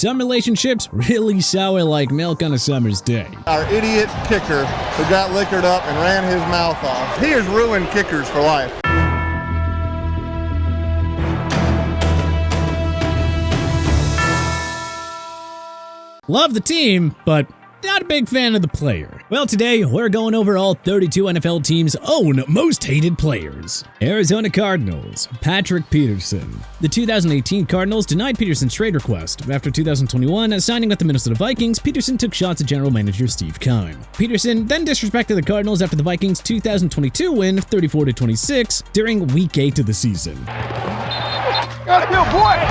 Some relationships really sour like milk on a summer's day. Our idiot kicker who got liquored up and ran his mouth off. He has ruined kickers for life. Love the team, but not a big fan of the player. Well, today we're going over all 32 NFL teams' own most hated players. Arizona Cardinals, Patrick Peterson. The 2018 Cardinals denied Peterson's trade request. After 2021, signing with the Minnesota Vikings, Peterson took shots at general manager Steve Keim. Peterson then disrespected the Cardinals after the Vikings' 2022 win 34-26 during Week 8 of the season. Got a good boy.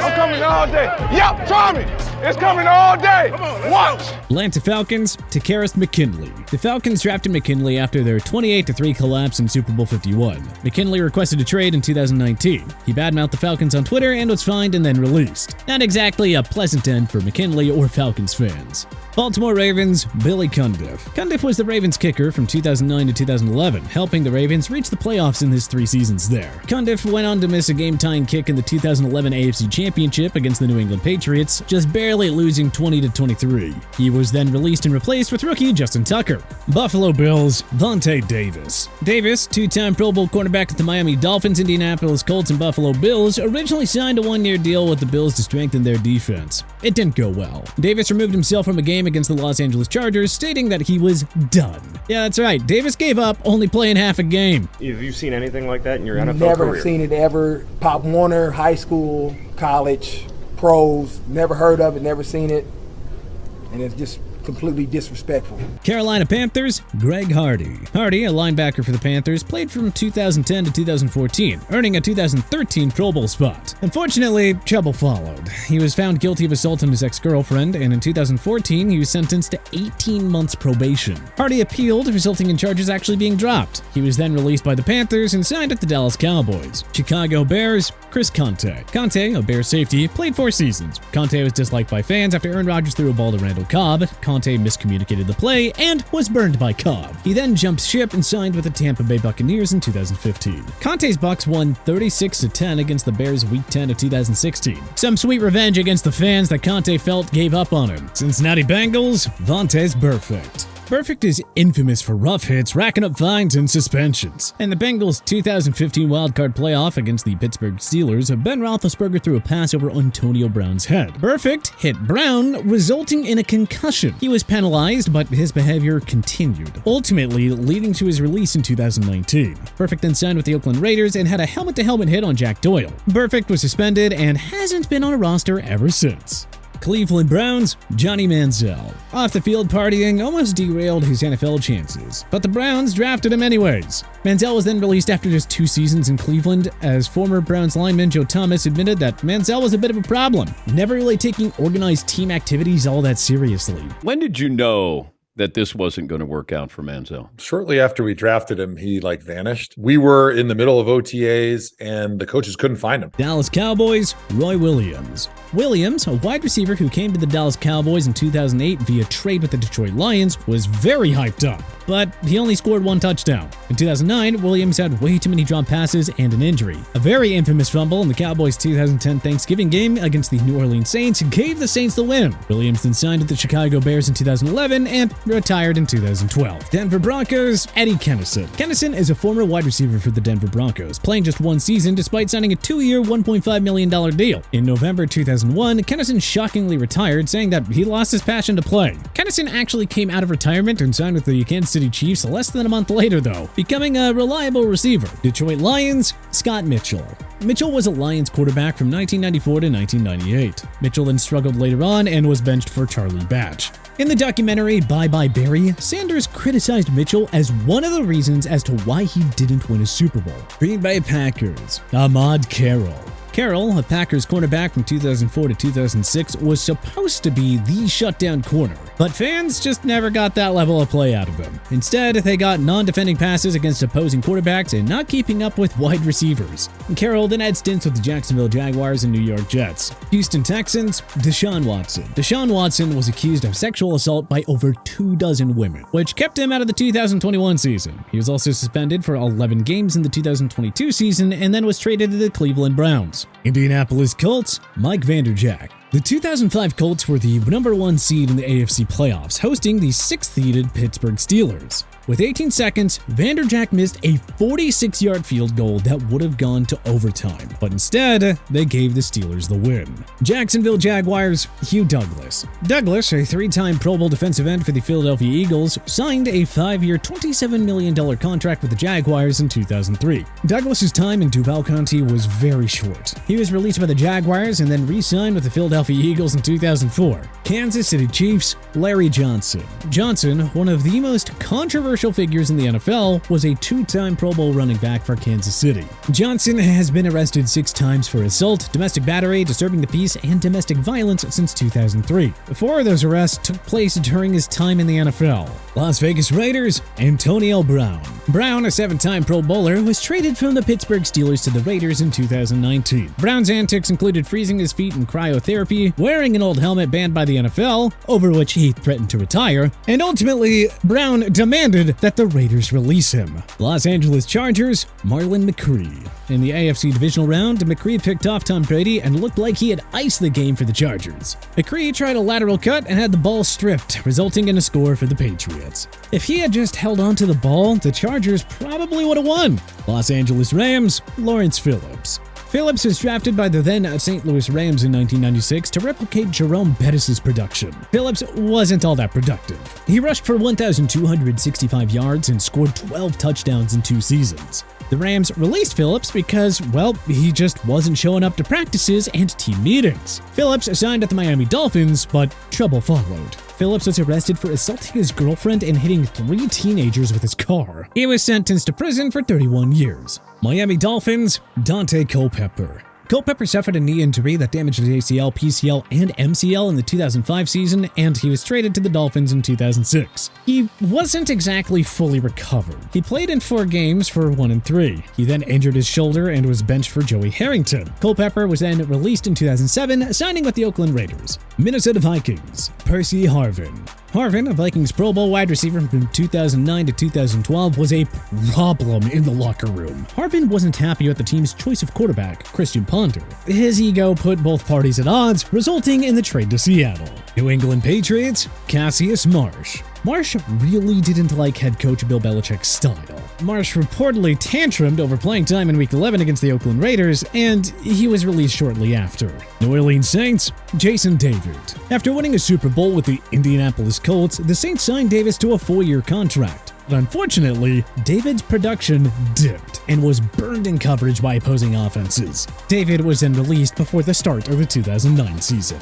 I'm coming all day. Yep, try me. It's coming all day. Watch. Atlanta Falcons, Takaris McKinley. The Falcons drafted McKinley after their 28-3 collapse in Super Bowl 51. McKinley requested a trade in 2019. He badmouthed the Falcons on Twitter and was fined and then released. Not exactly a pleasant end for McKinley or Falcons fans. Baltimore Ravens, Billy Cundiff. Cundiff was the Ravens kicker from 2009 to 2011, helping the Ravens reach the playoffs in his 3 seasons there. Cundiff went on to miss a game-tying kick in the 2011 AFC Championship against the New England Patriots, just barely losing 20-23. He was then released and replaced with rookie Justin Tucker. Buffalo Bills, Vontae Davis. Davis, 2-time Pro Bowl cornerback with the Miami Dolphins, Indianapolis Colts, and Buffalo Bills, originally signed a 1-year deal with the Bills to strengthen their defense. It didn't go well. Davis removed himself from a game against the Los Angeles Chargers, stating that he was done. Yeah, that's right. Davis gave up, only playing half a game. Have you seen anything like that in your NFL Never career? seen it ever. Pop Warner, high school, college, pros, never heard of it, never seen it. And it's just completely disrespectful. Carolina Panthers, Greg Hardy. Hardy, a linebacker for the Panthers, played from 2010 to 2014, earning a 2013 Pro Bowl spot. Unfortunately, trouble followed. He was found guilty of assault on his ex-girlfriend, and in 2014, he was sentenced to 18 months probation. Hardy appealed, resulting in charges actually being dropped. He was then released by the Panthers and signed with the Dallas Cowboys. Chicago Bears, Chris Conte. Conte, a Bears safety, played 4 seasons. Conte was disliked by fans after Aaron Rodgers threw a ball to Randall Cobb. Conte miscommunicated the play and was burned by Cobb. He then jumped ship and signed with the Tampa Bay Buccaneers in 2015. Conte's Bucs won 36-10 against the Bears Week 10 of 2016. Some sweet revenge against the fans that Conte felt gave up on him. Cincinnati Bengals, Vontaze Burfict. Burfict is infamous for rough hits, racking up fines and suspensions. In the Bengals' 2015 wildcard playoff against the Pittsburgh Steelers, Ben Roethlisberger threw a pass over Antonio Brown's head. Burfict hit Brown, resulting in a concussion. He was penalized, but his behavior continued, ultimately leading to his release in 2019. Burfict then signed with the Oakland Raiders and had a helmet-to-helmet hit on Jack Doyle. Burfict was suspended and hasn't been on a roster ever since. Cleveland Browns, Johnny Manziel. Off the field partying almost derailed his NFL chances, but the Browns drafted him anyways. Manziel was then released after just 2 seasons in Cleveland, as former Browns lineman Joe Thomas admitted that Manziel was a bit of a problem, never really taking organized team activities all that seriously. When did you know that this wasn't going to work out for Manziel? Shortly after we drafted him, he vanished. We were in the middle of OTAs and the coaches couldn't find him. Dallas Cowboys, Roy Williams. Williams, a wide receiver who came to the Dallas Cowboys in 2008 via trade with the Detroit Lions, was very hyped up, but he only scored 1 touchdown. In 2009, Williams had way too many dropped passes and an injury. A very infamous fumble in the Cowboys' 2010 Thanksgiving game against the New Orleans Saints gave the Saints the win. Williams then signed with the Chicago Bears in 2011 and retired in 2012. Denver Broncos, Eddie Kennison. Kennison is a former wide receiver for the Denver Broncos, playing just 1 season despite signing a 2-year, $1.5 million deal. In November 2001, Kennison shockingly retired, saying that he lost his passion to play. Kennison actually came out of retirement and signed with the Kansas City Chiefs less than a month later, though, becoming a reliable receiver. Detroit Lions, Scott Mitchell. Mitchell was a Lions quarterback from 1994 to 1998. Mitchell then struggled later on and was benched for Charlie Batch. In the documentary Bye Bye Barry, Sanders criticized Mitchell as one of the reasons as to why he didn't win a Super Bowl. Green Bay Packers, Ahmad Carroll. Carroll, a Packers cornerback from 2004 to 2006, was supposed to be the shutdown corner, but fans just never got that level of play out of him. Instead, they got non-defending passes against opposing quarterbacks and not keeping up with wide receivers. Carroll then had stints with the Jacksonville Jaguars and New York Jets. Houston Texans, Deshaun Watson. Deshaun Watson was accused of sexual assault by over 24 women, which kept him out of the 2021 season. He was also suspended for 11 games in the 2022 season and then was traded to the Cleveland Browns. Indianapolis Colts, Mike Vanderjagt. The 2005 Colts were the #1 seed in the AFC playoffs, hosting the 6th-seeded Pittsburgh Steelers. With 18 seconds, Vanderjagt missed a 46-yard field goal that would have gone to overtime, but instead, they gave the Steelers the win. Jacksonville Jaguars, Hugh Douglas. Douglas, a 3-time Pro Bowl defensive end for the Philadelphia Eagles, signed a 5-year, $27 million contract with the Jaguars in 2003. Douglas's time in Duval County was very short. He was released by the Jaguars and then re-signed with the Philadelphia Eagles in 2004. Kansas City Chiefs, Larry Johnson. Johnson, one of the most controversial figures in the NFL, was a 2-time Pro Bowl running back for Kansas City. Johnson has been arrested 6 times for assault, domestic battery, disturbing the peace, and domestic violence since 2003. 4 of those arrests took place during his time in the NFL. Las Vegas Raiders, Antonio Brown. Brown, a 7-time Pro Bowler, was traded from the Pittsburgh Steelers to the Raiders in 2019. Brown's antics included freezing his feet in cryotherapy, wearing an old helmet banned by the NFL, over which he threatened to retire, and ultimately, Brown demanded that the Raiders release him. Los Angeles Chargers, Marlon McCree. In the AFC divisional round, McCree picked off Tom Brady and looked like he had iced the game for the Chargers. McCree tried a lateral cut and had the ball stripped, resulting in a score for the Patriots. If he had just held on to the ball, the Chargers probably would have won. Los Angeles Rams, Lawrence Phillips. Phillips was drafted by the then St. Louis Rams in 1996 to replicate Jerome Bettis' production. Phillips wasn't all that productive. He rushed for 1,265 yards and scored 12 touchdowns in 2 seasons. The Rams released Phillips because, well, he just wasn't showing up to practices and team meetings. Phillips signed at the Miami Dolphins, but trouble followed. Phillips was arrested for assaulting his girlfriend and hitting 3 teenagers with his car. He was sentenced to prison for 31 years. Miami Dolphins, Dante Culpepper. Culpepper suffered a knee injury that damaged his ACL, PCL, and MCL in the 2005 season, and he was traded to the Dolphins in 2006. He wasn't exactly fully recovered. He played in 4 games for 1-3. He then injured his shoulder and was benched for Joey Harrington. Culpepper was then released in 2007, signing with the Oakland Raiders. Minnesota Vikings, Percy Harvin. Harvin, a Vikings Pro Bowl wide receiver from 2009 to 2012, was a problem in the locker room. Harvin wasn't happy with the team's choice of quarterback, Christian Ponder. His ego put both parties at odds, resulting in the trade to Seattle. New England Patriots, Cassius Marsh. Marsh really didn't like head coach Bill Belichick's style. Marsh reportedly tantrumed over playing time in Week 11 against the Oakland Raiders, and he was released shortly after. New Orleans Saints, Jason David. After winning a Super Bowl with the Indianapolis Colts, the Saints signed Davis to a 4-year contract. But unfortunately, David's production dipped and was burned in coverage by opposing offenses. David was then released before the start of the 2009 season.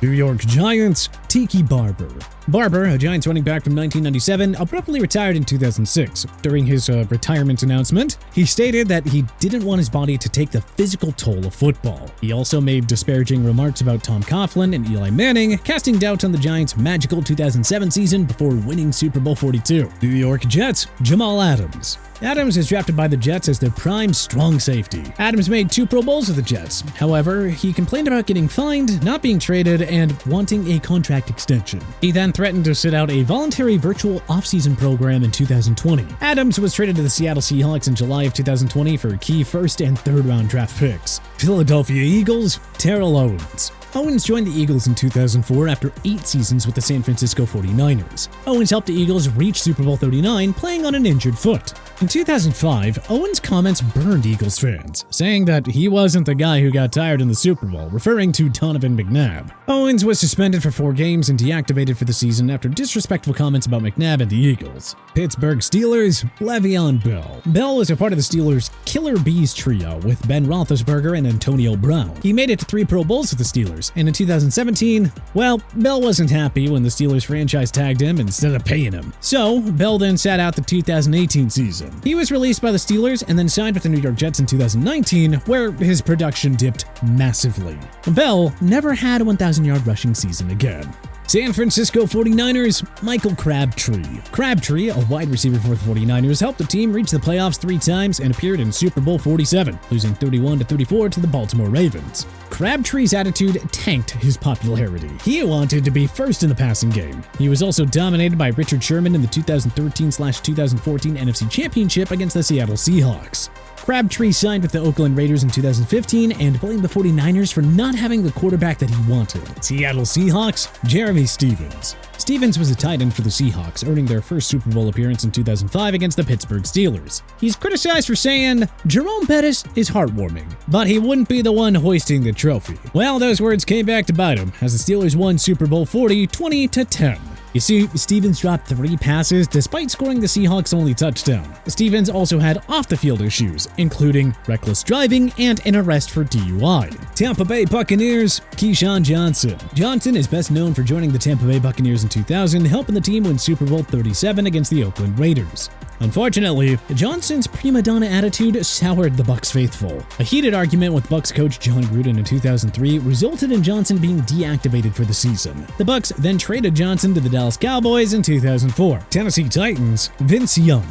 New York Giants, Tiki Barber. Barber, a Giants running back from 1997, abruptly retired in 2006. During his retirement announcement, he stated that he didn't want his body to take the physical toll of football. He also made disparaging remarks about Tom Coughlin and Eli Manning, casting doubt on the Giants' magical 2007 season before winning Super Bowl 42. New York Jets, Jamal Adams. Adams is drafted by the Jets as their prime strong safety. Adams made 2 Pro Bowls with the Jets. However, he complained about getting fined, not being traded, and wanting a contract extension. He then threatened to sit out a voluntary virtual offseason program in 2020. Adams was traded to the Seattle Seahawks in July of 2020 for key 1st and 3rd round draft picks. Philadelphia Eagles, Terrell Owens. Owens joined the Eagles in 2004 after 8 seasons with the San Francisco 49ers. Owens helped the Eagles reach Super Bowl 39, playing on an injured foot. In 2005, Owens' comments burned Eagles fans, saying that he wasn't the guy who got tired in the Super Bowl, referring to Donovan McNabb. Owens was suspended for 4 games and deactivated for the season after disrespectful comments about McNabb and the Eagles. Pittsburgh Steelers, Le'Veon Bell. Bell was a part of the Steelers' Killer Bees trio with Ben Roethlisberger and Antonio Brown. He made it to 3 Pro Bowls with the Steelers, and in 2017, well, Bell wasn't happy when the Steelers franchise tagged him instead of paying him. So, Bell then sat out the 2018 season. He was released by the Steelers and then signed with the New York Jets in 2019, where his production dipped massively. Bell never had a 1,000-yard rushing season again. San Francisco 49ers, Michael Crabtree. Crabtree, a wide receiver for the 49ers, helped the team reach the playoffs 3 times and appeared in Super Bowl 47, losing 31-34 to the Baltimore Ravens. Crabtree's attitude tanked his popularity. He wanted to be first in the passing game. He was also dominated by Richard Sherman in the 2013/2014 NFC Championship against the Seattle Seahawks. Crabtree signed with the Oakland Raiders in 2015 and blamed the 49ers for not having the quarterback that he wanted. Seattle Seahawks, Jeremy Stevens. Stevens was a tight end for the Seahawks, earning their first Super Bowl appearance in 2005 against the Pittsburgh Steelers. He's criticized for saying, "Jerome Bettis is heartwarming, but he wouldn't be the one hoisting the trophy." Well, those words came back to bite him, as the Steelers won Super Bowl 40, 20-10. You see, Stevens dropped 3 passes despite scoring the Seahawks' only touchdown. Stevens also had off-the-field issues, including reckless driving and an arrest for DUI. Tampa Bay Buccaneers, Keyshawn Johnson. Johnson is best known for joining the Tampa Bay Buccaneers in 2000, helping the team win Super Bowl 37 against the Oakland Raiders. Unfortunately, Johnson's prima donna attitude soured the Bucs faithful. A heated argument with Bucs coach John Gruden in 2003 resulted in Johnson being deactivated for the season. The Bucs then traded Johnson to the Dallas Cowboys in 2004. Tennessee Titans, Vince Young.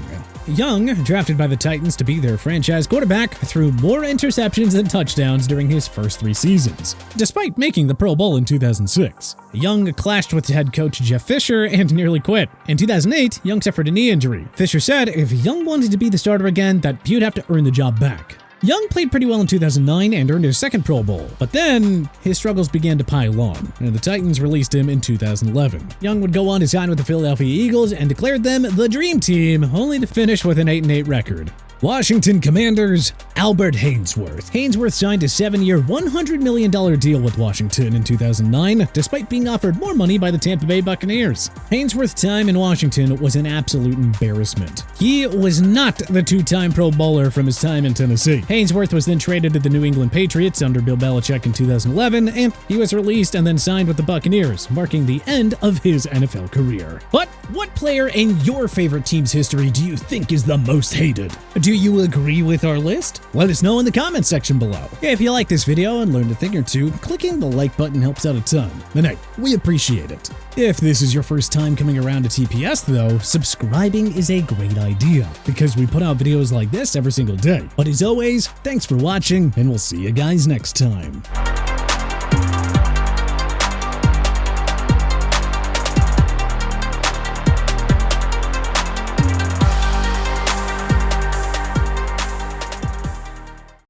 Young, drafted by the Titans to be their franchise quarterback, threw more interceptions than touchdowns during his first 3 seasons, despite making the Pro Bowl in 2006. Young clashed with head coach Jeff Fisher and nearly quit. In 2008, Young suffered a knee injury. Fisher said if Young wanted to be the starter again, that he'd have to earn the job back. Young played pretty well in 2009 and earned his second Pro Bowl, but then his struggles began to pile on, and the Titans released him in 2011. Young would go on to sign with the Philadelphia Eagles and declared them the Dream Team, only to finish with an 8-8 record. Washington Commanders, Albert Haynesworth. Haynesworth signed a 7-year, $100 million deal with Washington in 2009, despite being offered more money by the Tampa Bay Buccaneers. Haynesworth's time in Washington was an absolute embarrassment. He was not the 2-time Pro Bowler from his time in Tennessee. Haynesworth was then traded to the New England Patriots under Bill Belichick in 2011, and he was released and then signed with the Buccaneers, marking the end of his NFL career. But what player in your favorite team's history do you think is the most hated? Do you agree with our list? Let us know in the comments section below. If you like this video and learned a thing or two, clicking the like button helps out a ton. And hey, we appreciate it. If this is your first time coming around to TPS though, subscribing is a great idea because we put out videos like this every single day. But as always, thanks for watching and we'll see you guys next time.